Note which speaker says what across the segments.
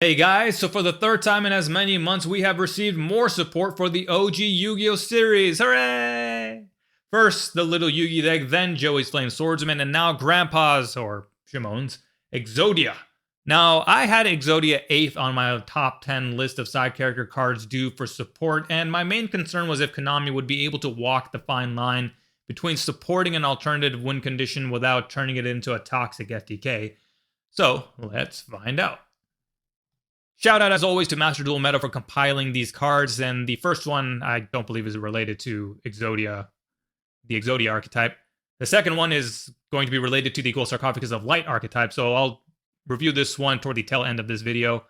Speaker 1: Hey guys, so for the third time in as many months, we have received more support for the OG Yu-Gi-Oh! Series. Hooray! First, the little Yu-Gi deck, then Joey's Flame Swordsman, and now Grandpa's, or Shimon's, Exodia. Now, I had Exodia 8th on my top 10 list of side character cards due for support, and my main concern was if Konami would be able to walk the fine line between supporting an alternative win condition without turning it into a toxic FTK. So, let's find out. Shout out as always to Master Duel Meta for compiling these cards, and the first one I don't believe is related to Exodia, the Exodia archetype. The second one is going to be related to the Sarcophagus of Light archetype, so I'll review this one toward the tail end of this video.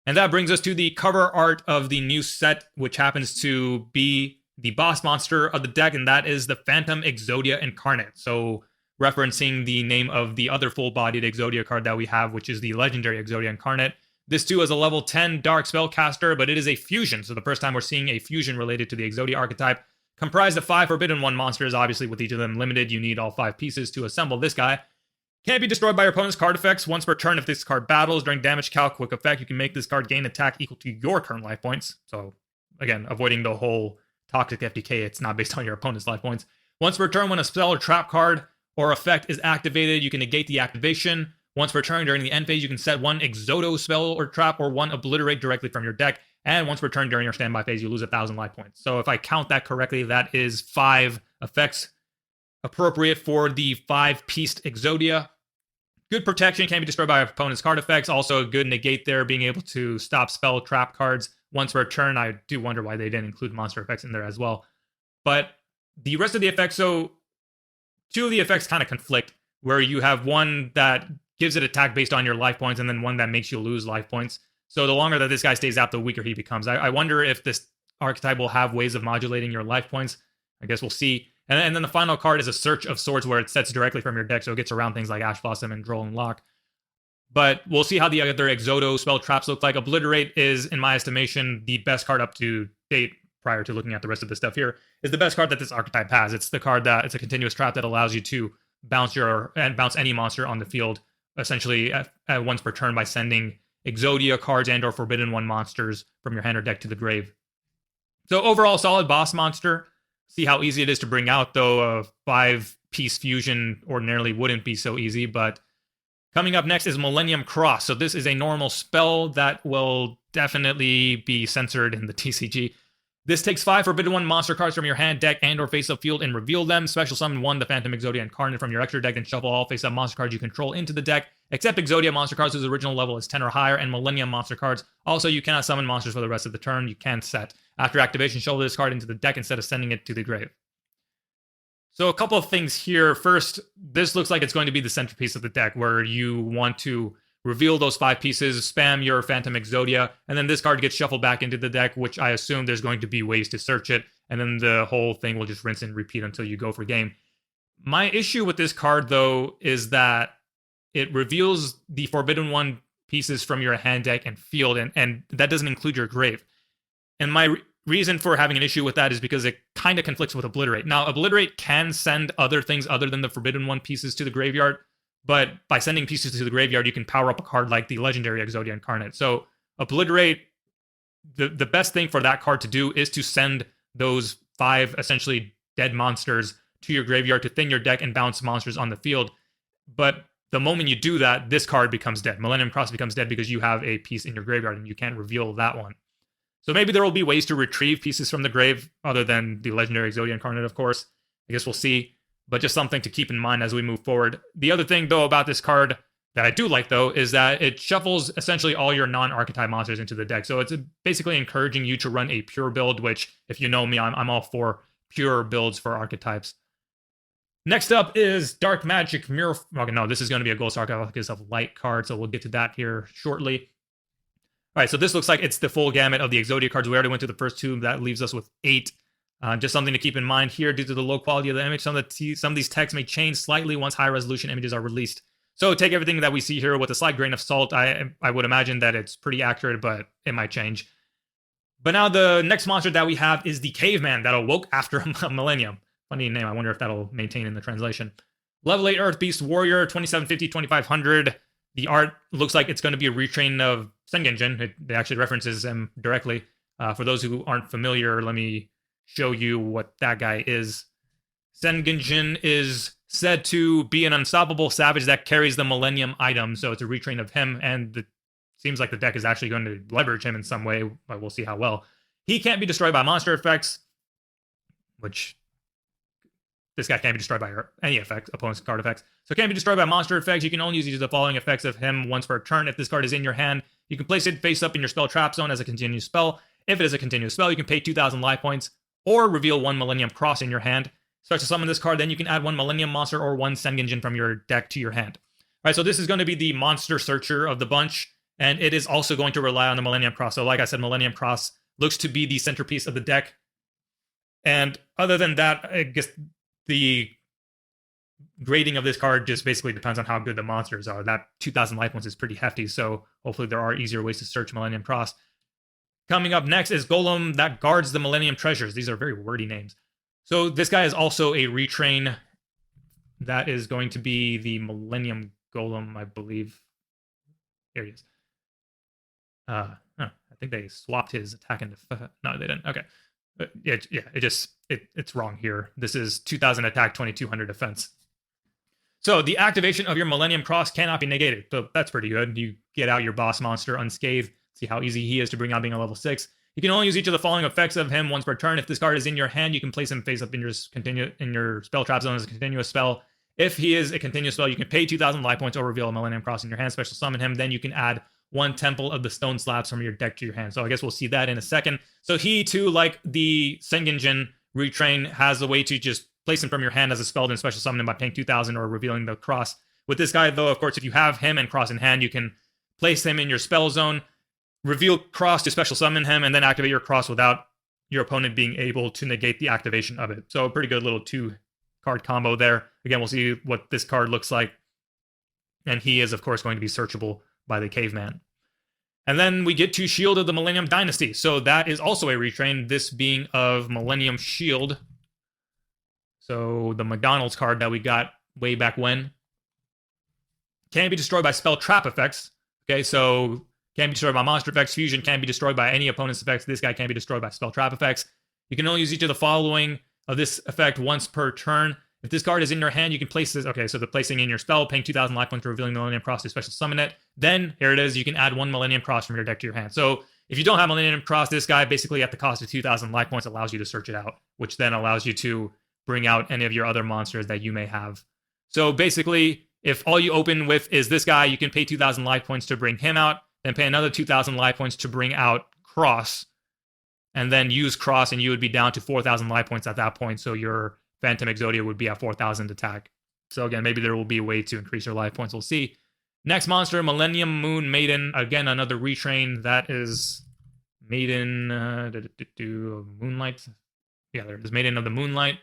Speaker 1: And that brings us to the cover art of the new set, which happens to be the boss monster of the deck, and that is the Phantom Exodia Incarnate. So referencing the name of the other full-bodied Exodia card that we have, which is the legendary Exodia Incarnate. This too is a level 10 Dark Spellcaster, but it is a fusion, so the first time we're seeing a fusion related to the Exodia archetype. Comprised of 5 Forbidden One monsters, obviously with each of them limited, you need all 5 pieces to assemble this guy. Can't be destroyed by your opponent's card effects. Once per turn, if this card battles during damage calc quick effect, you can make this card gain attack equal to your current life points. So again, avoiding the whole toxic FTK, it's not based on your opponent's life points. Once per turn, when a spell or trap card or effect is activated, you can negate the activation. Once per turn during the end phase, you can set 1 Exodo spell or trap or 1 Obliterate directly from your deck. And once per turn during your standby phase, you lose 1,000 life points. So if I count that correctly, that is 5 effects appropriate for the 5-pieced Exodia. Good protection, can't be destroyed by opponent's card effects. Also a good negate there, being able to stop spell trap cards once per turn. I do wonder why they didn't include monster effects in there as well. But the rest of the effects, so 2 of the effects kind of conflict, where you have one that gives it attack based on your life points, and then one that makes you lose life points. So the longer that this guy stays out, the weaker he becomes. I wonder if this archetype will have ways of modulating your life points. I guess we'll see. And then the final card is a Search of Swords, where it sets directly from your deck, so it gets around things like Ash Blossom and Droll and Lock. But we'll see how the other Exodo spell traps look like. Obliterate is, in my estimation, the best card up to date, prior to looking at the rest of the stuff here, is the best card that this archetype has. It's the card that, it's a continuous trap that allows you to bounce any monster on the field, essentially at once per turn, by sending Exodia cards and or Forbidden One monsters from your hand or deck to the grave. So overall, solid boss monster. See how easy it is to bring out, though a 5-piece fusion ordinarily wouldn't be so easy. But coming up next is Millennium Cross. So this is a normal spell that will definitely be censored in the TCG. This takes 5 Forbidden One monster cards from your hand, deck, and or face-up field and reveal them. Special summon 1, the Phantom Exodia Incarnate from your extra deck, and shuffle all face-up monster cards you control into the deck, except Exodia monster cards whose original level is 10 or higher, and Millennium monster cards. Also, you cannot summon monsters for the rest of the turn. You can set. After activation, shuffle this card into the deck instead of sending it to the grave. So a couple of things here. First, this looks like it's going to be the centerpiece of the deck, where you want to reveal those 5 pieces, spam your Phantom Exodia, and then this card gets shuffled back into the deck, which I assume there's going to be ways to search it, and then the whole thing will just rinse and repeat until you go for game. My issue with this card, though, is that it reveals the Forbidden One pieces from your hand, deck, and field, and that doesn't include your grave. And my reason for having an issue with that is because it kind of conflicts with Obliterate. Now, Obliterate can send other things other than the Forbidden One pieces to the graveyard, but by sending pieces to the graveyard, you can power up a card like the legendary Exodia Incarnate. So Obliterate, the best thing for that card to do is to send those 5 essentially dead monsters to your graveyard to thin your deck and bounce monsters on the field. But the moment you do that, this card becomes dead. Millennium Cross becomes dead because you have a piece in your graveyard and you can't reveal that one. So maybe there will be ways to retrieve pieces from the grave other than the legendary Exodia Incarnate, of course. I guess we'll see. But just something to keep in mind as we move forward. The other thing, though, about this card that I do like, though, is that it shuffles essentially all your non-archetype monsters into the deck. So it's basically encouraging you to run a pure build, which, if you know me, I'm all for pure builds for archetypes. Next up is Dark Magic Mirror. Okay, no, this is going to be a Gold Sarcophagus of Light card, so we'll get to that here shortly. All right, so this looks like it's the full gamut of the Exodia cards. We already went through the first 2. That leaves us with 8. Just something to keep in mind here, due to the low quality of the image, some of these texts may change slightly once high-resolution images are released. So take everything that we see here with a slight grain of salt. I would imagine that it's pretty accurate, but it might change. But now the next monster that we have is the Caveman that awoke after a millennium. Funny name, I wonder if that'll maintain in the translation. Level 8 Earth Beast Warrior, 2750, 2500. The art looks like it's going to be a retrain of Sengenjin. It actually references him directly. For those who aren't familiar, let me show you what that guy is. Sengenjin is said to be an unstoppable savage that carries the Millennium item, so it's a retrain of him, and it seems like the deck is actually going to leverage him in some way, but we'll see how well. He can't be destroyed by monster effects, which this guy can't be destroyed by any effect, opponent's card effects. So it can't be destroyed by monster effects. You can only use the following effects of him once per turn. If this card is in your hand, you can place it face up in your spell trap zone as a continuous spell. If it is a continuous spell, you can pay 2,000 life points or reveal 1 Millennium Cross in your hand. Start to summon this card, then you can add 1 Millennium Monster or 1 Sengenjin from your deck to your hand. All right, so this is going to be the monster searcher of the bunch, and it is also going to rely on the Millennium Cross. So like I said, Millennium Cross looks to be the centerpiece of the deck. And other than that, I guess the grading of this card just basically depends on how good the monsters are. That 2,000 life points is pretty hefty, so hopefully there are easier ways to search Millennium Cross. Coming up next is Golem that guards the Millennium Treasures. These are very wordy names. So this guy is also a retrain. That is going to be the Millennium Golem, I believe. Here he is. I think they swapped his attack and no, they didn't. Okay. It's wrong here. This is 2,000 attack, 2,200 defense. So the activation of your Millennium Cross cannot be negated. So that's pretty good. You get out your boss monster unscathed. See how easy he is to bring out being a level 6. You can only use each of the following effects of him once per turn. If this card is in your hand, you can place him face up in your spell trap zone as a continuous spell. If he is a continuous spell, you can pay 2,000 life points or reveal a Millennium Cross in your hand, special summon him. Then you can add 1 Temple of the Stone Slabs from your deck to your hand. So I guess we'll see that in a second. So he too, like the Sengenjin retrain, has a way to just place him from your hand as a spell, then special summon him by paying 2,000 or revealing the cross. With this guy, though, of course, if you have him and cross in hand, you can place him in your spell zone, reveal cross to special summon him, and then activate your cross without your opponent being able to negate the activation of it. So a pretty good little 2-card combo there. Again, we'll see what this card looks like. And he is, of course, going to be searchable by the Caveman. And then we get to Shield of the Millennium Dynasty. So that is also a retrain, this being of Millennium Shield. So the McDonald's card that we got way back when. Can be destroyed by spell trap effects. Okay, so can be destroyed by monster effects. Fusion can be destroyed by any opponent's effects. This guy can be destroyed by spell trap effects. You can only use each of the following of this effect once per turn. If this card is in your hand, you can place this. Okay, so the placing in your spell, paying 2,000 life points, revealing Millennium Cross to special summon it. Then, here it is, you can add 1 Millennium Cross from your deck to your hand. So if you don't have Millennium Cross, this guy basically at the cost of 2,000 life points allows you to search it out, which then allows you to bring out any of your other monsters that you may have. So basically, if all you open with is this guy, you can pay 2,000 life points to bring him out, then pay another 2,000 life points to bring out Cross, and then use Cross, and you would be down to 4,000 life points at that point, so your Phantom Exodia would be at 4,000 attack. So again, maybe there will be a way to increase your life points. We'll see. Next monster, Millennium Moon Maiden. Again, another retrain. That is Maiden Moonlight. Yeah, there it is. Maiden of the Moonlight.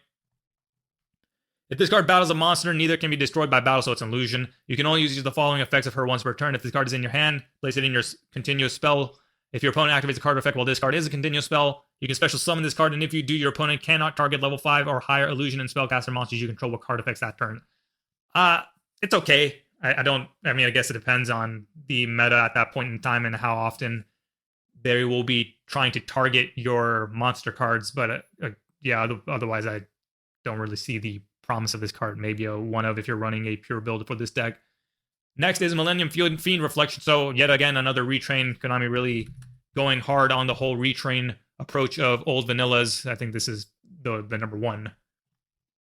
Speaker 1: If this card battles a monster, neither can be destroyed by battle, so it's an illusion. You can only use the following effects of her once per turn. If this card is in your hand, place it in your continuous spell. If your opponent activates a card effect while this card is a continuous spell, you can special summon this card, and if you do, your opponent cannot target level 5 or higher illusion and spellcaster monsters you control with card effects that turn. It's okay. I guess it depends on the meta at that point in time and how often they will be trying to target your monster cards, but otherwise I don't really see the promise of this card. Maybe a one of if you're running a pure build for this deck. Next is Millennium Fiend Reflection. So yet again, another retrain. Konami really going hard on the whole retrain approach of old vanillas. I think this is the number 1.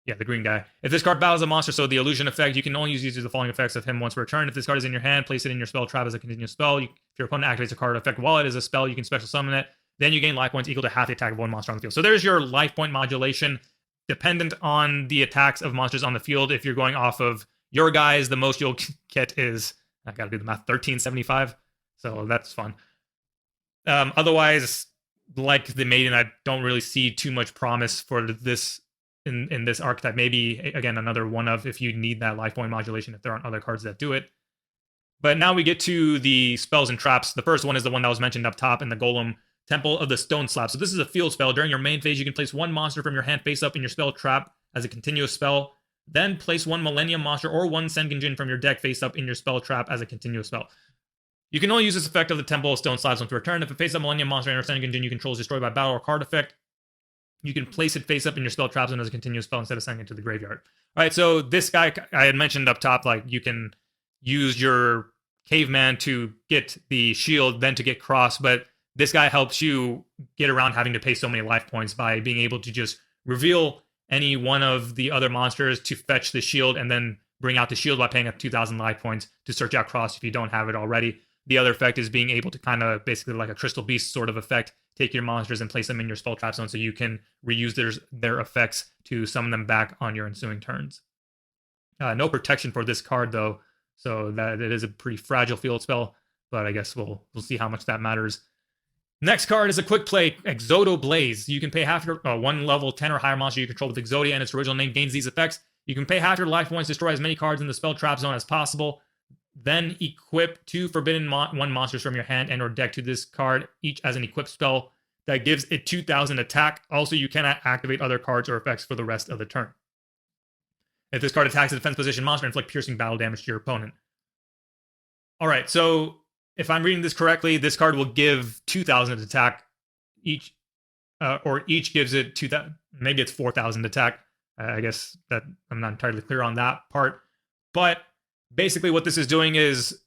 Speaker 1: Yeah, the green guy. If this card battles a monster, so the illusion effect, you can only use the following effects of him once per turn. If this card is in your hand, place it in your spell trap as a continuous spell. If your opponent activates a card effect while it is a spell, you can special summon it. Then you gain life points equal to half the attack of one monster on the field. So there's your life point modulation, dependent on the attacks of monsters on the field. If you're going off of your guys, the most you'll get is, I gotta do the math, 1375. So that's fun. Otherwise, like the Maiden, I don't really see too much promise for this in this archetype. Maybe, again, another one of if you need that life point modulation, if there aren't other cards that do it. But now we get to the spells and traps. The first one is the one that was mentioned up top in the Golem, Temple of the Stone Slab. So this is a field spell. During your main phase, you can place 1 monster from your hand face up in your spell trap as a continuous spell. Then place 1 Millennium monster or 1 Sengenjin from your deck face up in your spell trap as a continuous spell. You can only use this effect of the Temple of Stone Slabs once per turn. If it faces a Millennium monster and a condition you control is destroyed by battle or card effect, you can place it face up in your spell trap zone as a continuous spell instead of sending it to the graveyard. All right, so this guy I had mentioned up top, like you can use your Caveman to get the shield, then to get cross, but this guy helps you get around having to pay so many life points by being able to just reveal any one of the other monsters to fetch the shield and then bring out the shield by paying up 2,000 life points to search out cross if you don't have it already. The other effect is being able to kind of basically like a Crystal Beast sort of effect, take your monsters and place them in your spell trap zone so you can reuse their effects to summon them back on your ensuing turns. No protection for this card though, so that it is a pretty fragile field spell, but I guess we'll see how much that matters. Next card is a quick play, Exodia Blaze. You can pay half your one level 10 or higher monster you control with Exodia and its original name gains these effects. You can pay half your life points, destroy as many cards in the spell trap zone as possible. Then equip 2 Forbidden 1 monsters from your hand and or deck to this card, each as an equipped spell that gives it 2,000 attack. Also, you cannot activate other cards or effects for the rest of the turn. If this card attacks a defense position monster, inflict piercing battle damage to your opponent. All right, so if I'm reading this correctly, this card will give 2,000 attack each, or each gives it 2,000. Maybe it's 4,000 attack. I guess that I'm not entirely clear on that part, but basically what this is doing is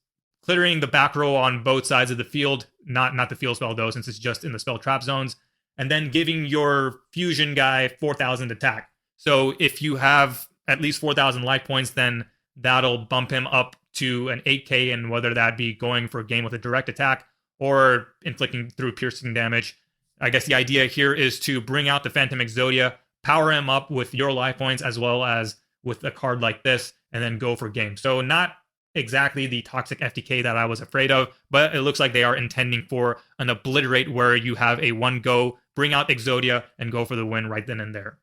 Speaker 1: clearing the back row on both sides of the field, not the field spell though, since it's just in the spell trap zones, and then giving your fusion guy 4,000 attack. So if you have at least 4,000 life points, then that'll bump him up to an 8k, and whether that be going for a game with a direct attack or inflicting through piercing damage. I guess the idea here is to bring out the Phantom Exodia, power him up with your life points as well as with a card like this, and then go for game. So not exactly the toxic FTK that I was afraid of, but it looks like they are intending for an obliterate where you have a one go, bring out Exodia, and go for the win right then and there.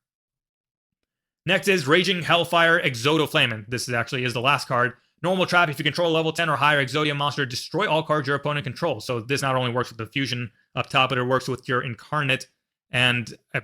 Speaker 1: Next is Raging Hellfire Exodia Flamen. This actually is the last card. Normal trap, if you control a level 10 or higher Exodia monster, destroy all cards your opponent controls. So this not only works with the fusion up top, but it works with your Incarnate and I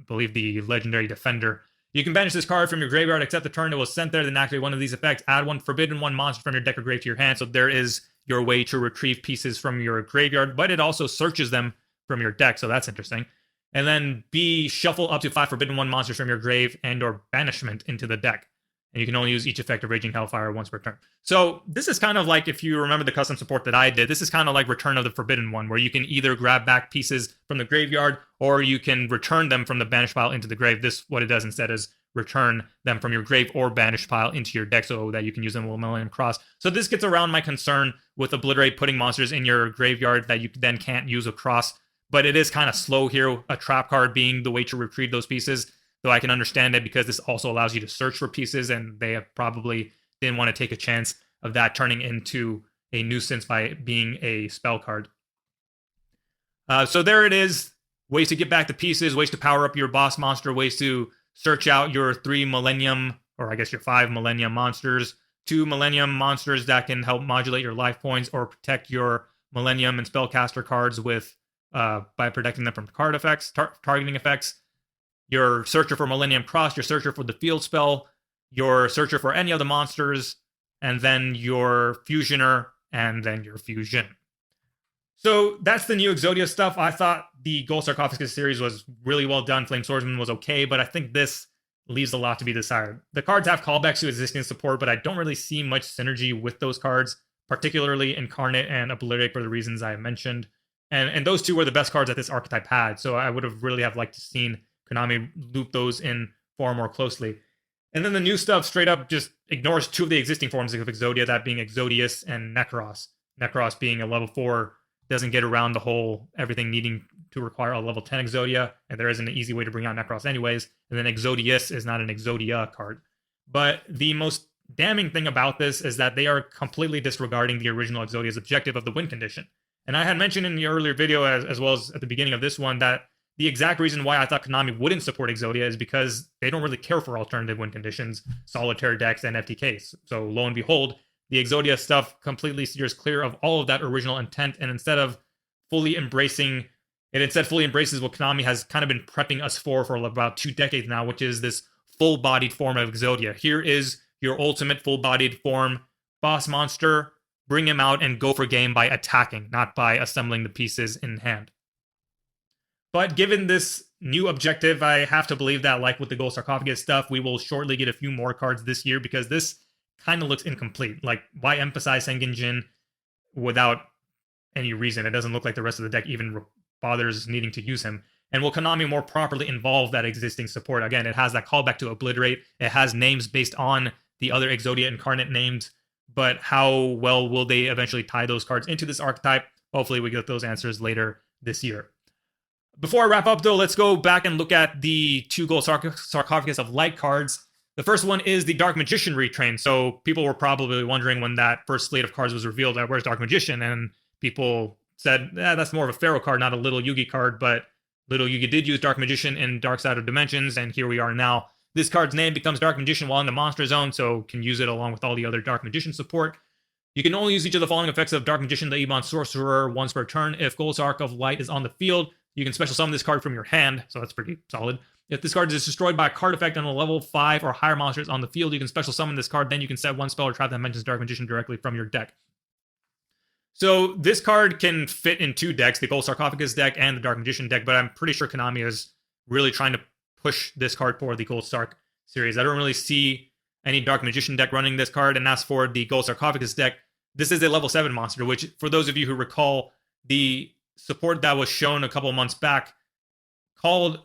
Speaker 1: believe the Legendary Defender. You can banish this card from your graveyard, except the turn it was sent there, then activate one of these effects. Add one Forbidden 1 monster from your deck or grave to your hand. So there is your way to retrieve pieces from your graveyard, but it also searches them from your deck, so that's interesting. And then B, shuffle up to 5 Forbidden 1 monsters from your grave and or banishment into the deck. And you can only use each effect of Raging Hellfire once per turn. So this is kind of like, if you remember the custom support that I did, this is kind of like Return of the Forbidden One, where you can either grab back pieces from the graveyard or you can return them from the banished pile into the grave. This, what it does instead, is return them from your grave or banished pile into your deck so that you can use them with Millennium Cross. So this gets around my concern with Obliterate putting monsters in your graveyard that you then can't use across. But it is kind of slow here, a trap card being the way to retrieve those pieces. Though I can understand it because this also allows you to search for pieces, and they have probably didn't want to take a chance of that turning into a nuisance by being a spell card. So there it is. Ways to get back the pieces, ways to power up your boss monster, ways to search out your 3 Millennium, or I guess your 5 Millennium monsters, 2 Millennium monsters that can help modulate your life points or protect your Millennium and spellcaster cards with by protecting them from card effects, targeting effects. Your searcher for Millennium Cross, your searcher for the field spell, your searcher for any of the monsters, and then your fusioner, and then your fusion. So that's the new Exodia stuff. I thought the Gold Sarcophagus series was really well done. Flame Swordsman was okay, but I think this leaves a lot to be desired. The cards have callbacks to existing support, but I don't really see much synergy with those cards, particularly Incarnate and Obliterate for the reasons I mentioned. And those two were the best cards that this archetype had, so I would have really liked to seen Konami loop those in far more closely. And then the new stuff straight up just ignores 2 of the existing forms of Exodia, that being Exodius and Necros. Necros being a level 4 doesn't get around the whole everything needing to require a level 10 Exodia, and there isn't an easy way to bring out Necros anyways. And then Exodius is not an Exodia card. But the most damning thing about this is that they are completely disregarding the original Exodia's objective of the win condition. And I had mentioned in the earlier video, as well as at the beginning of this one, that the exact reason why I thought Konami wouldn't support Exodia is because they don't really care for alternative win conditions, solitaire decks, and FTKs. So lo and behold, the Exodia stuff completely steers clear of all of that original intent, and instead fully embraces what Konami has kind of been prepping us for about 2 decades now, which is this full-bodied form of Exodia. Here is your ultimate full-bodied form boss monster. bring him out and go for game by attacking, not by assembling the pieces in hand. But given this new objective, I have to believe that, like with the Gold Sarcophagus stuff, we will shortly get a few more cards this year, because this kind of looks incomplete. Like, why emphasize Sengen Jin without any reason? It doesn't look like the rest of the deck even bothers needing to use him. And will Konami more properly involve that existing support? Again, it has that callback to Obliterate. It has names based on the other Exodia Incarnate names. But how well will they eventually tie those cards into this archetype? Hopefully we get those answers later this year. Before I wrap up, though, let's go back and look at the 2 Gold Sarcophagus of Light cards. The first one is the Dark Magician retrain. So people were probably wondering when that first slate of cards was revealed, where's Dark Magician? And people said, that's more of a Pharaoh card, not a Little Yugi card. But Little Yugi did use Dark Magician in Dark Side of Dimensions, and here we are now. This card's name becomes Dark Magician while in the Monster Zone, so can use it along with all the other Dark Magician support. You can only use each of the following effects of Dark Magician, the Ebon Sorcerer, once per turn. If Gold Sarc of Light is on the field, you can special summon this card from your hand, so that's pretty solid. If this card is destroyed by a card effect on a level 5 or higher monsters on the field, you can special summon this card, then you can set one spell or trap that mentions Dark Magician directly from your deck. So this card can fit in 2 decks, the Gold Sarcophagus deck and the Dark Magician deck, but I'm pretty sure Konami is really trying to push this card for the Gold Sarc series. I don't really see any Dark Magician deck running this card, and as for the Gold Sarcophagus deck, this is a level 7 monster, which, for those of you who recall, the support that was shown a couple of months back called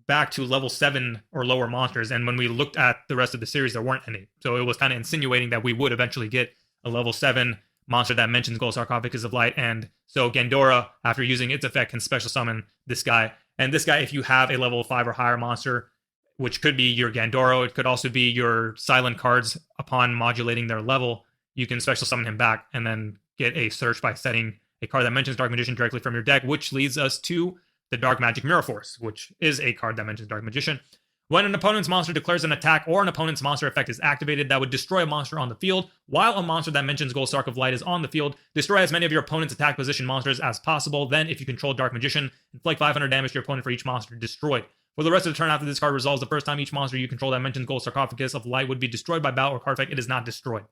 Speaker 1: back to level 7 or lower monsters, and when we looked at the rest of the series, there weren't any. So it was kind of insinuating that we would eventually get a level 7 monster that mentions Gold Sarcophagus of Light, and so Gandora, after using its effect, can special summon this guy. And this guy, if you have a level 5 or higher monster, which could be your Gandoro, it could also be your silent cards upon modulating their level, you can special summon him back and then get a search by setting a card that mentions Dark Magician directly from your deck, which leads us to the Dark Magic Mirror Force, which is a card that mentions Dark Magician. When an opponent's monster declares an attack or an opponent's monster effect is activated that would destroy a monster on the field, while a monster that mentions Gold Sarc of Light is on the field, destroy as many of your opponent's attack position monsters as possible. Then, if you control Dark Magician, inflict 500 damage to your opponent for each monster destroyed. For the rest of the turn after this card resolves, the first time each monster you control that mentions Gold Sarcophagus of Light would be destroyed by battle or card effect, it is not destroyed.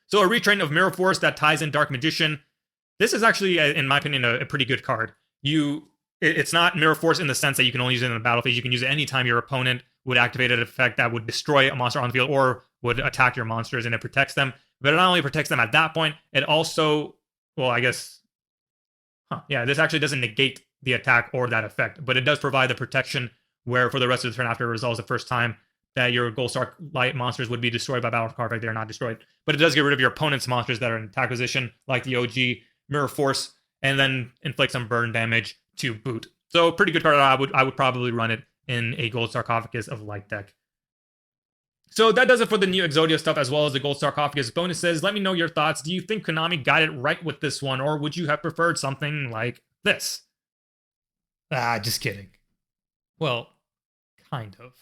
Speaker 1: So a retrain of Mirror Force that ties in Dark Magician. This is actually, in my opinion, a pretty good card. It's not Mirror Force in the sense that you can only use it in the battle phase. You can use it anytime your opponent would activate an effect that would destroy a monster on the field or would attack your monsters, and it protects them. But it not only protects them at that point, it also, well, I guess, this actually doesn't negate the attack or that effect, but it does provide the protection where for the rest of the turn after it resolves the first time that your Gold Sarc Light monsters would be destroyed by battle or card effect, they're not destroyed. But it does get rid of your opponent's monsters that are in attack position, like the OG Mirror Force, and then inflict some burn damage to boot. So pretty good card. I would probably run it in a Gold Sarcophagus of Light deck. So that does it for the new Exodia stuff, as well as the Gold Sarcophagus bonuses. Let me know your thoughts. Do you think Konami got it right with this one, or would you have preferred something like this? Just kidding. Well, kind of.